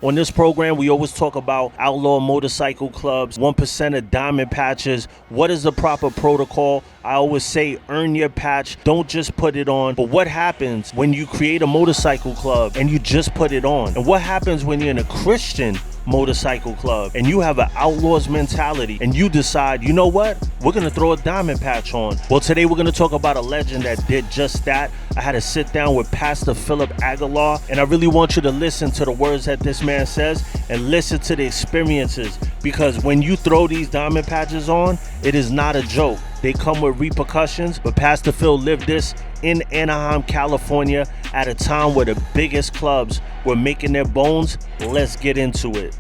On this program, we always talk about outlaw motorcycle clubs, 1% of diamond patches. What is the proper protocol? I always say earn your patch. Don't just put it on. But what happens when you create a motorcycle club and you just put it on? And what happens when you're in a Christian motorcycle club and you have an outlaws mentality and you decide, you know what, we're gonna throw a diamond patch on? Well, today we're gonna talk about a legend that did just that. I had to sit down with Pastor Phil Aguilar, and I really want you to listen to the words that this man says and listen to the experiences, because when you throw these diamond patches on, it is not a joke. They come with repercussions, but Pastor Phil lived this in Anaheim, California, at a time where the biggest clubs were making their bones. Let's get into it.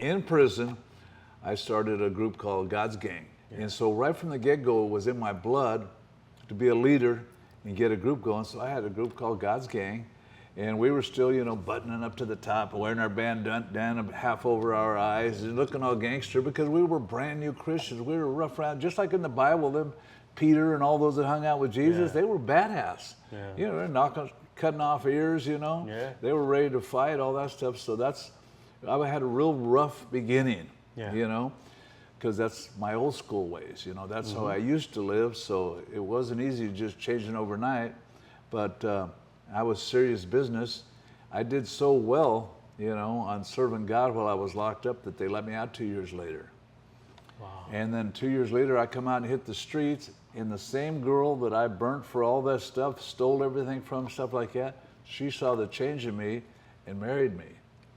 In prison, I started a group called God's Gang. And so right from the get-go, it was in my blood to be a leader and get a group going. So I had a group called God's Gang. And we were still, buttoning up to the top, wearing our bandana half over our eyes, and looking all gangster, because we were brand new Christians. We were rough around, just like in the Bible, them Peter and all those that hung out with Jesus, they were badass. They're cutting off ears, They were ready to fight, all that stuff. So I had a real rough beginning, because that's my old school ways, That's how I used to live. So it wasn't easy just changing overnight, but I was serious business. I did so well, on serving God while I was locked up, that they let me out 2 years later. Wow. And then 2 years later, I come out and hit the streets, and the same girl that I burnt for all that stuff, stole everything from, stuff like that, she saw the change in me and married me.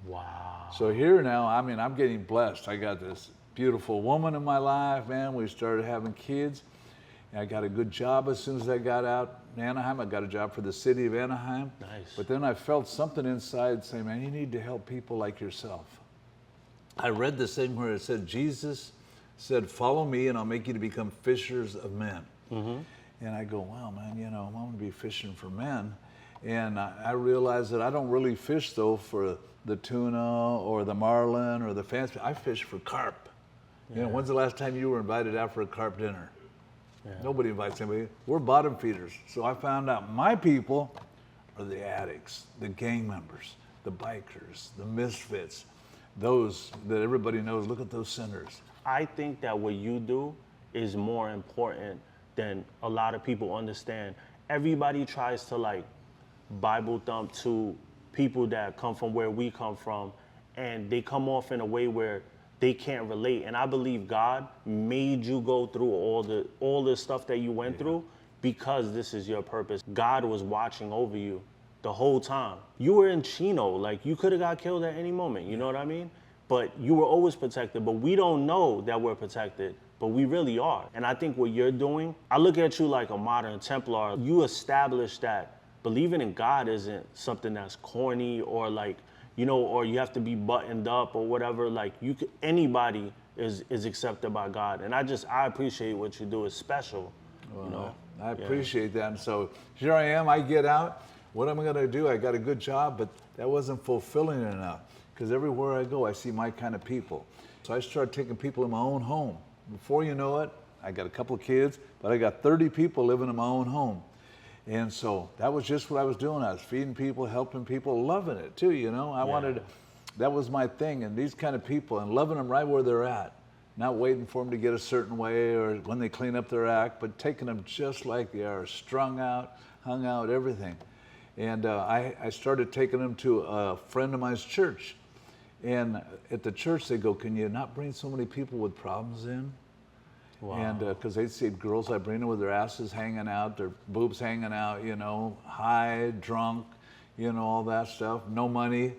Wow. So here now, I'm getting blessed. I got this beautiful woman in my life, man. We started having kids. I got a good job as soon as I got out in Anaheim. I got a job for the city of Anaheim. Nice. But then I felt something inside saying, man, you need to help people like yourself. I read this thing where it said, Jesus said, follow me and I'll make you to become fishers of men. Mm-hmm. And I go, wow, man, I'm going to be fishing for men. And I realized that I don't really fish, though, for the tuna or the marlin or the fancy. I fish for carp. Yeah. When's the last time you were invited out for a carp dinner? Yeah. Nobody invites anybody. We're bottom feeders. So I found out my people are the addicts, the gang members, the bikers, the misfits, those that everybody knows. Look at those sinners. I think that what you do is more important than a lot of people understand. Everybody tries to Bible thump to people that come from where we come from, and they come off in a way where they can't relate. And I believe God made you go through all the stuff that you went through because this is your purpose. God was watching over you the whole time. You were in Chino, you could have got killed at any moment, you know what I mean? But you were always protected. But we don't know that we're protected, but we really are. And I think what you're doing, I look at you like a modern Templar. You established that believing in God isn't something that's corny or or you have to be buttoned up or whatever. Anybody is accepted by God. And I appreciate what you do. It's special. Well, I appreciate that. And so here I am, I get out. What am I going to do? I got a good job, but that wasn't fulfilling enough, because everywhere I go, I see my kind of people. So I started taking people in my own home. Before you know it, I got a couple of kids, but I got 30 people living in my own home. And so that was just what I was doing. I was feeding people, helping people, loving it too, I wanted, that was my thing. And these kind of people, and loving them right where they're at, not waiting for them to get a certain way or when they clean up their act, but taking them just like they are, strung out, hung out, everything. And I started taking them to a friend of mine's church. And at the church, they go, can you not bring so many people with problems in? Wow. And because they'd see girls I bring in with their asses hanging out, their boobs hanging out, high, drunk, all that stuff, no money.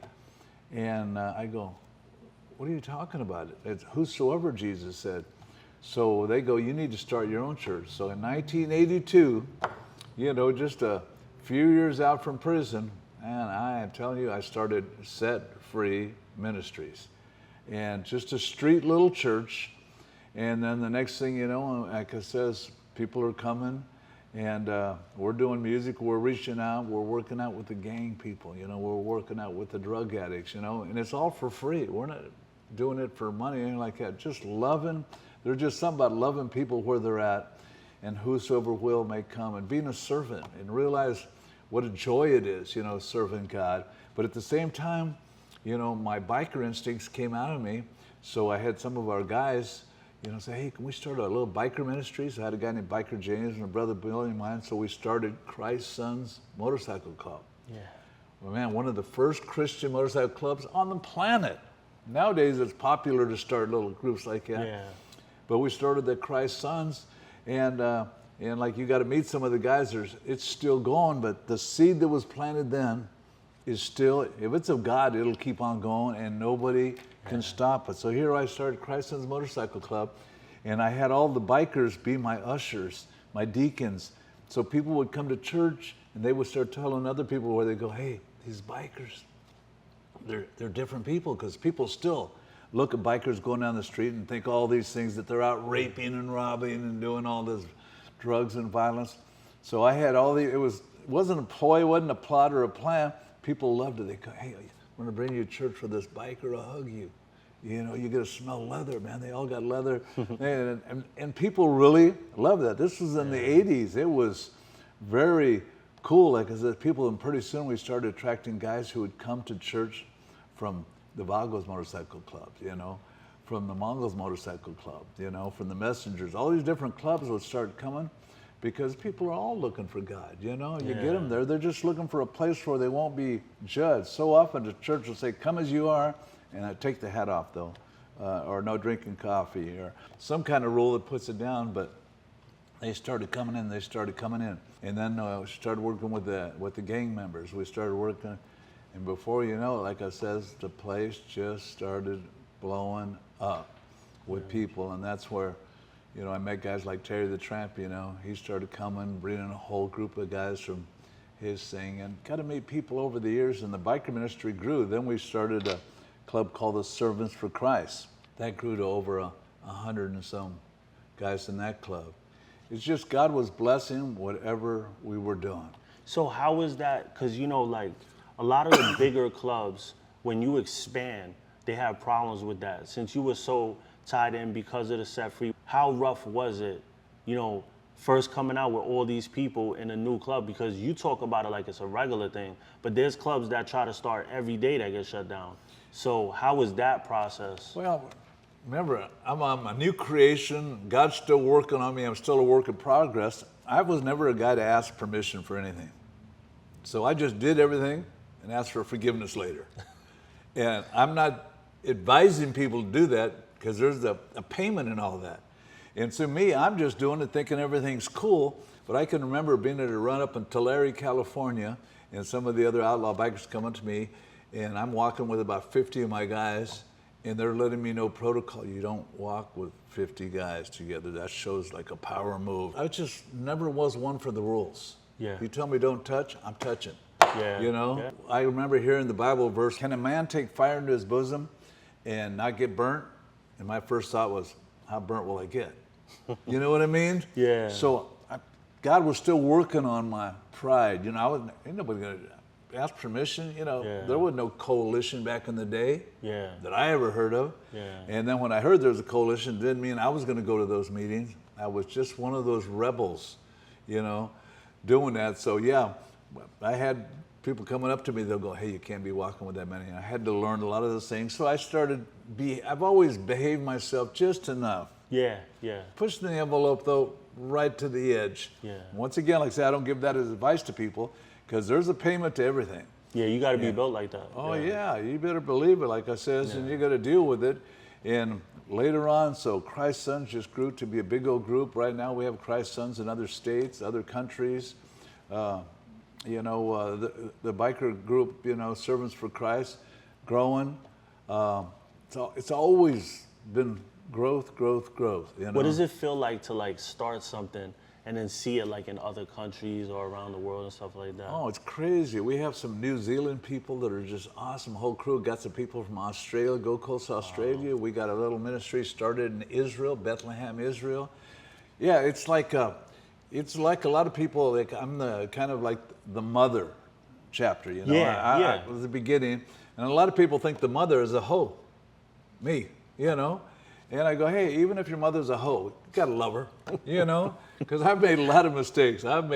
And I go, what are you talking about? It's whosoever, Jesus said. So they go, you need to start your own church. So in 1982, just a few years out from prison, and I am telling you, I started Set Free Ministries. And just a street little church. And then the next thing you know, like it says, people are coming, and we're doing music, we're reaching out, we're working out with the gang people, we're working out with the drug addicts, and it's all for free. We're not doing it for money, anything like that. Just loving, there's just something about loving people where they're at, and whosoever will may come, and being a servant, and realize what a joy it is, you know, serving God. But at the same time, you know, my biker instincts came out of me. So I had some of our guys, you know, say, hey, can we start a little biker ministry? So I had a guy named Biker James and a brother Billy of mine. So we started Christ's Sons Motorcycle Club. Yeah. Well, man, one of the first Christian motorcycle clubs on the planet. Nowadays, it's popular to start little groups like that. Yeah. But we started the Christ Sons, and like you got to meet some of the guys. It's still going, but the seed that was planted then is still, if it's of God, it'll keep on going, and nobody can stop it. So here I started Christ Sons Motorcycle Club, and I had all the bikers be my ushers, my deacons. So people would come to church, and they would start telling other people where they go, hey, these bikers, they're different people, because people still look at bikers going down the street and think all these things, that they're out raping and robbing and doing all this drugs and violence. So I had all it wasn't a ploy, it wasn't a plot or a plan. People loved it. They go, hey, I'm going to bring you to church for this biker, I'll hug you. You know, you're going to smell leather, man. They all got leather. and people really love that. This was in the 80s. It was very cool. Like I said, people, and pretty soon we started attracting guys who would come to church from the Vagos Motorcycle Clubs, you know, from the Mongols Motorcycle Club, you know, from the Messengers. All these different clubs would start coming because people are all looking for God, you know. You get them there. They're just looking for a place where they won't be judged. So often the church will say, come as you are, and I take the hat off, though, or no drinking coffee, or some kind of rule that puts it down. But they started coming in. And then we started working with the gang members. We started working, and before you know it, like I says, the place just started blowing up with people. And that's where, you know, I met guys like Terry the Tramp, you know. He started coming, bringing a whole group of guys from his thing, and got to meet people over the years, and the biker ministry grew. Then we started a club called the Servants for Christ. That grew to over 100 and some guys in that club. It's just God was blessing whatever we were doing. So how is that? Because, you know, like a lot of the bigger clubs, when you expand, they have problems with that. Since you were so tied in because of the Set Free, how rough was it, you know, first coming out with all these people in a new club? Because you talk about it like it's a regular thing, but there's clubs that try to start every day that get shut down. So how was that process? Well, remember, I'm a new creation. God's still working on me. I'm still a work in progress. I was never a guy to ask permission for anything. So I just did everything and asked for forgiveness later. And I'm not advising people to do that, because there's a payment in all that. And so me, I'm just doing it thinking everything's cool. But I can remember being at a run up in Tulare, California, and some of the other outlaw bikers coming to me, and I'm walking with about 50 of my guys, and they're letting me know protocol. You don't walk with 50 guys together. That shows like a power move. I just never was one for the rules. Yeah. If you tell me don't touch, I'm touching. Yeah. You know? Yeah. I remember hearing the Bible verse, can a man take fire into his bosom and not get burnt? And my first thought was, how burnt will I get? You know what I mean? Yeah. So God was still working on my pride. You know, ain't nobody gonna ask permission. You know, there was no coalition back in the day that I ever heard of. Yeah. And then when I heard there was a coalition, it didn't mean I was gonna go to those meetings. I was just one of those rebels, you know, doing that. So yeah, I had people coming up to me, they'll go, hey, you can't be walking with that many. And I had to learn a lot of those things. So I started, I've always behaved myself just enough. Yeah, yeah. Pushing the envelope, though, right to the edge. Yeah. Once again, like I said, I don't give that as advice to people, because there's a payment to everything. Yeah, you got to be built like that. Oh, yeah, you better believe it, like I says, and you got to deal with it. And later on, so Christ Sons just grew to be a big old group. Right now, we have Christ Sons in other states, other countries. You know, the biker group, you know, Servants for Christ, growing. It's always been growth. You know? What does it feel like to like start something and then see it like in other countries or around the world and stuff like that? Oh, it's crazy. We have some New Zealand people that are just awesome. Whole crew. Got some people from Australia, Gold Coast, Australia. We got a little ministry started in Israel, Bethlehem, Israel. Yeah, it's like a lot of people. Like I'm the kind of like the mother chapter. You know, I was the beginning, and a lot of people think the mother is a hoe. Me, you know. And I go, hey, even if your mother's a hoe, you gotta love her, you know? Because I've made a lot of mistakes. And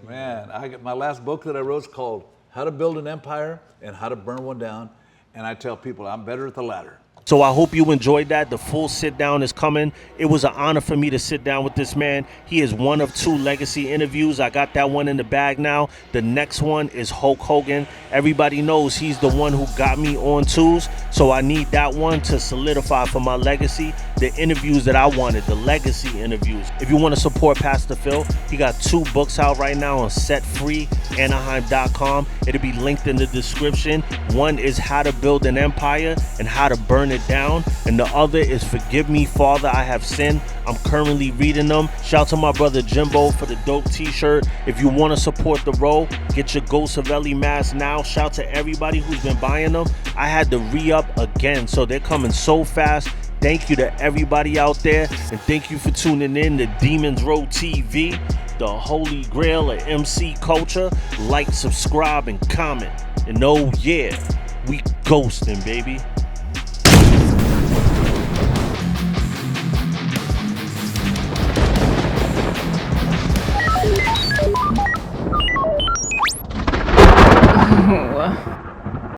man, my last book that I wrote is called How to Build an Empire and How to Burn One Down. And I tell people I'm better at the latter. So I hope you enjoyed that. The full sit down is coming. It was an honor for me to sit down with this man. He is one of 2 legacy interviews. I got that one in the bag now. The next one is Hulk Hogan. Everybody knows he's the one who got me on tools. So I need that one to solidify for my legacy. The interviews that I wanted, the legacy interviews. If you want to support Pastor Phil, he got 2 books out right now on setfreeanaheim.com. It'll be linked in the description. One is How to Build an Empire and How to Burn it down, and the other is Forgive Me, Father, I Have Sinned. I'm currently reading them. Shout to my brother Jimbo for the dope t-shirt. If you want to support the road, get your Ghostaveli Mask now. Shout to everybody who's been buying them. I had to re-up again, so they're coming so fast. Thank you to everybody out there, and thank you for tuning in to Demons Row TV, the holy grail of MC culture. Like, subscribe, and comment. And oh yeah, we ghosting, baby. Oh.